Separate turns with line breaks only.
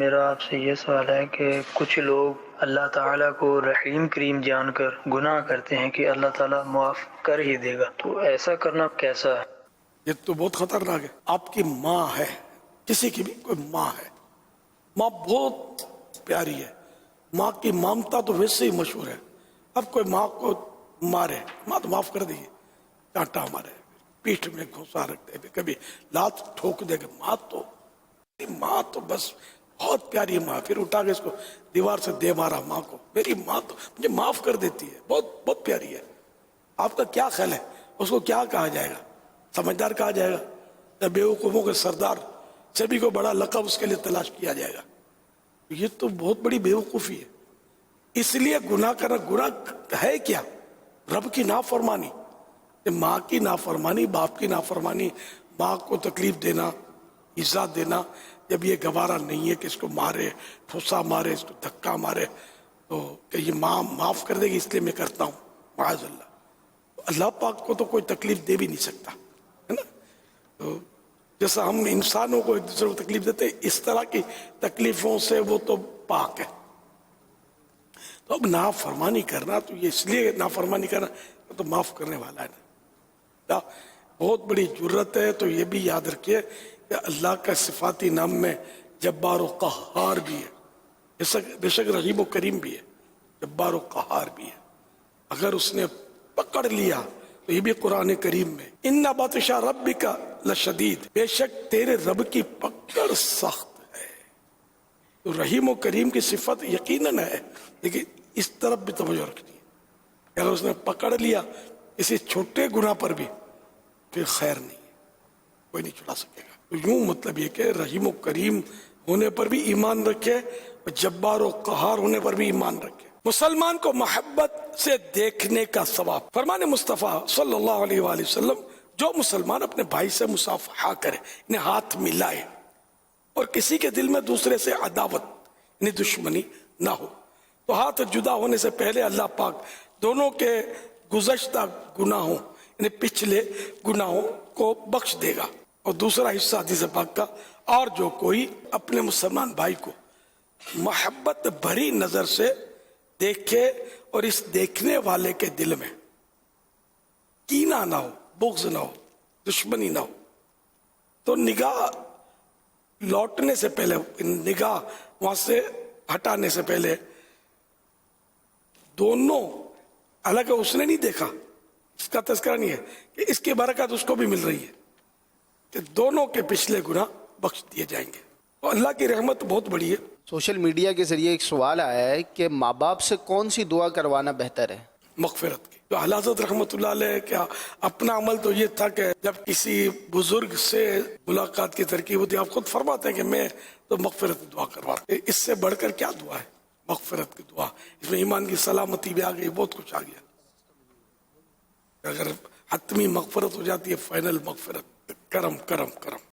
میرا آپ سے یہ سوال ہے کہ کچھ لوگ اللہ تعالیٰ کو رحیم کریم جان کر گناہ کرتے ہیں کہ اللہ تعالیٰ معاف کر ہی دے گا، تو ایسا کرنا کیسا ہے؟
یہ تو بہت خطرناک ہے. آپ کی ماں ہے، کسی کی بھی کوئی ماں ہے، ماں بہت پیاری ہے، ماں کی مامتا تو ویسے ہی مشہور ہے. اب کوئی ماں کو مارے، ماں تو معاف کر دیے، کانٹا مارے، پیٹھ میں گھوسا رکھ دے، کبھی لات ٹھوک دے گا، ماں تو بس بہت پیاری ماں. پھر اٹھا کے اس کو دیوار سے دے مارا ماں کو. میری ماں تو مجھے معاف کر دیتی ہے، بہت بہت پیاری ہے. آپ کا کیا خیال ہے اس کو کیا کہا جائے گا؟ سمجھدار کہا جائے گا یا بیوقوفوں کے سردار؟ سبھی کو بڑا لقب اس کے لیے تلاش کیا جائے گا. یہ تو بہت بڑی بیوقوفی ہے. اس لیے گناہ کرنا، گناہ ہے کیا؟ رب کی نافرمانی، ماں کی نافرمانی، باپ کی نافرمانی، ماں کو تکلیف دینا، ایذا دینا. جب یہ گوارا نہیں ہے کہ اس کو مارے، ٹھوسا مارے، اس کو دھکا مارے، تو کہ یہ ماں معاف کر دے گی اس لیے میں کرتا ہوں، معاذ اللہ. اللہ پاک کو تو کوئی تکلیف دے بھی نہیں سکتا ہے نا. تو جیسا ہم انسانوں کو ایک دوسرے کو تکلیف دیتے ہیں، اس طرح کی تکلیفوں سے وہ تو پاک ہے. تو اب نافرمانی کرنا، تو یہ اس لیے نافرمانی کرنا تو معاف کرنے والا ہے نا. بہت بڑی جرت ہے. تو یہ بھی یاد رکھیے کہ اللہ کا صفاتی نام میں جبار و قہار بھی ہے، بے شک رحیم و کریم بھی ہے، جبار و قہار بھی ہے. اگر اس نے پکڑ لیا تو یہ بھی قرآن کریم میں ان بطش ربک لشدید، بے شک تیرے رب کی پکڑ سخت ہے. تو رحیم و کریم کی صفت یقیناً ہے، لیکن اس طرف بھی توجہ رکھنی ہے کہ اگر اس نے پکڑ لیا اسی چھوٹے گناہ پر بھی، پھر خیر نہیں ہے، کوئی نہیں چھڑا سکے گا. تو یوں مطلب یہ کہ رحیم و کریم ہونے پر بھی ایمان رکھے، اور جبار و قہار ہونے پر بھی ایمان رکھے. مسلمان کو محبت سے دیکھنے کا ثواب. فرمان مصطفیٰ صلی اللہ علیہ وآلہ وسلم، جو مسلمان اپنے بھائی سے مصافحہ کرے، انہیں ہاتھ ملائے، اور کسی کے دل میں دوسرے سے عداوت یعنی دشمنی نہ ہو، تو ہاتھ جدا ہونے سے پہلے اللہ پاک دونوں کے گزشتہ گناہوں یعنی پچھلے گناہوں کو بخش دے گا. اور دوسرا حصہ حدیث پاک کا، اور جو کوئی اپنے مسلمان بھائی کو محبت بھری نظر سے دیکھے اور اس دیکھنے والے کے دل میں کینہ نہ ہو، بغض نہ ہو، دشمنی نہ ہو، تو نگاہ لوٹنے سے پہلے، نگاہ وہاں سے ہٹانے سے پہلے دونوں الگ، اس نے نہیں دیکھا، اس کا تذکرہ نہیں ہے کہ اس کی برکت اس کو بھی مل رہی ہے، کہ دونوں کے پچھلے گناہ بخش دیے جائیں گے. تو اللہ کی رحمت بہت بڑی ہے.
سوشل میڈیا کے ذریعے ایک سوال آیا ہے کہ ماں باپ سے کون سی دعا کروانا بہتر ہے؟
مغفرت کی. تو اعلی حضرت رحمت اللہ علیہ کیا اپنا عمل تو یہ تھا کہ جب کسی بزرگ سے ملاقات کی ترکیب ہوتی ہے، آپ خود فرماتے ہیں کہ میں تو مغفرت کی دعا کرواتا ہوں. اس سے بڑھ کر کیا دعا ہے؟ مغفرت کی دعا. اس میں ایمان کی سلامتی بھی آ گئی، بہت کچھ آ گیا. اگر حتمی مغفرت ہو جاتی ہے، فائنل مغفرت، کرم کرم کرم.